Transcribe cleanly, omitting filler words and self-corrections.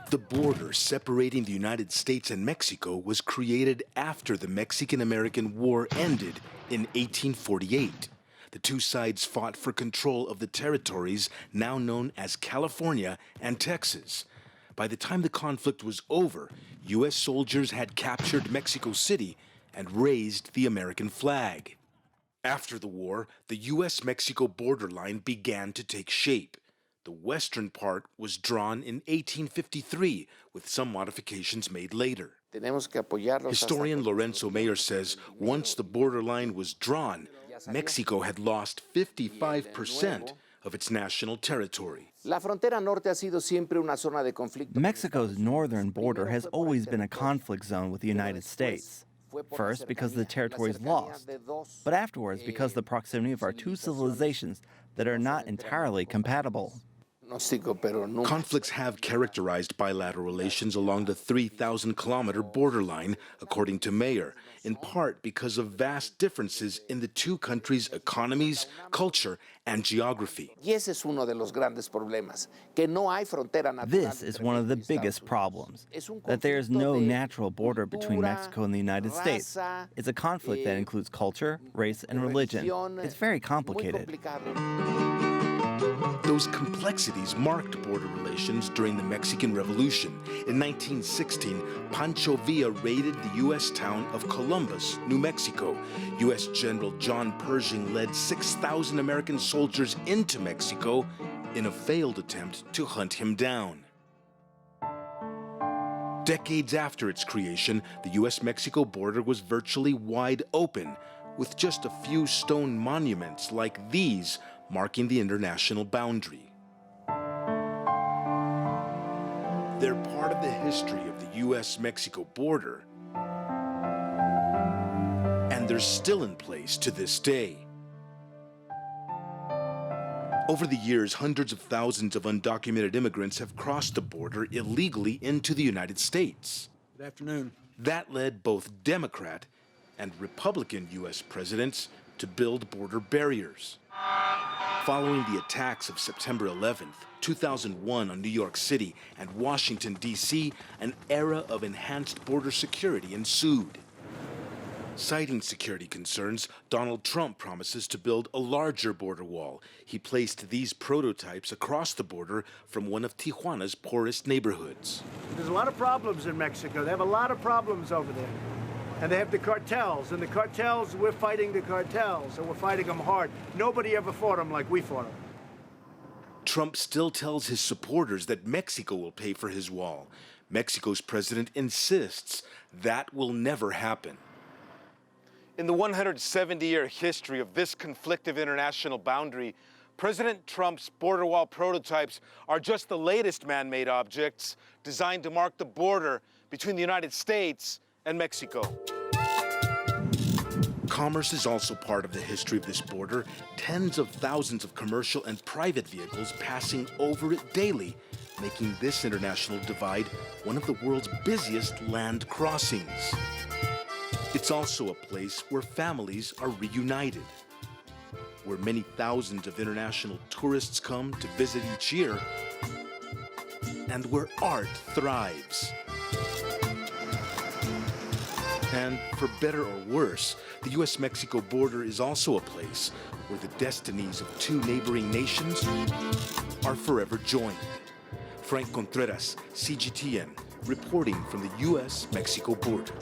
The border separating the United States and Mexico was created after the Mexican-American War ended in 1848. The two sides fought for control of the territories now known as California and Texas. By the time the conflict was over, U.S. soldiers had captured Mexico City and raised the American flag. After the war, the U.S.-Mexico borderline began to take shape. The western part was drawn in 1853, with some modifications made later. Historian Lorenzo Mayer says once the borderline was drawn, Mexico had lost 55% of its national territory. Mexico's northern border has always been a conflict zone with the United States. First, because the territory is lost, but afterwards because of the proximity of our two civilizations that are not entirely compatible. Conflicts have characterized bilateral relations along the 3,000-kilometer borderline, according to Mayer, in part because of vast differences in the two countries' economies, culture, and geography. This is one of the biggest problems, that there is no natural border between Mexico and the United States. It's a conflict that includes culture, race, and religion. It's very complicated. Those complexities marked border relations during the Mexican Revolution. In 1916, Pancho Villa raided the U.S. town of Columbus, New Mexico. U.S. General John Pershing led 6,000 American soldiers into Mexico in a failed attempt to hunt him down. Decades after its creation, the U.S.-Mexico border was virtually wide open, with just a few stone monuments like these marking the international boundary. They're part of the history of the U.S.-Mexico border, and they're still in place to this day. Over the years, hundreds of thousands of undocumented immigrants have crossed the border illegally into the United States. Good afternoon. That led both Democrat and Republican U.S. presidents to build border barriers. Following the attacks of September 11th, 2001 on New York City and Washington, D.C., an era of enhanced border security ensued. Citing security concerns, Donald Trump promises to build a larger border wall. He placed these prototypes across the border from one of Tijuana's poorest neighborhoods. There's a lot of problems in Mexico. They have a lot of problems over there. And they have the cartels, and the cartels, we're fighting the cartels, and we're fighting them hard. Nobody ever fought them like we fought them. Trump still tells his supporters that Mexico will pay for his wall. Mexico's president insists that will never happen. In the 170-year history of this conflictive international boundary, President Trump's border wall prototypes are just the latest man-made objects designed to mark the border between the United States and Mexico. Commerce is also part of the history of this border. Tens of thousands of commercial and private vehicles passing over it daily, making this international divide one of the world's busiest land crossings. It's also a place where families are reunited, where many thousands of international tourists come to visit each year, and where art thrives. And for better or worse, the U.S.-Mexico border is also a place where the destinies of two neighboring nations are forever joined. Franc Contreras, CGTN, reporting from the U.S.-Mexico border.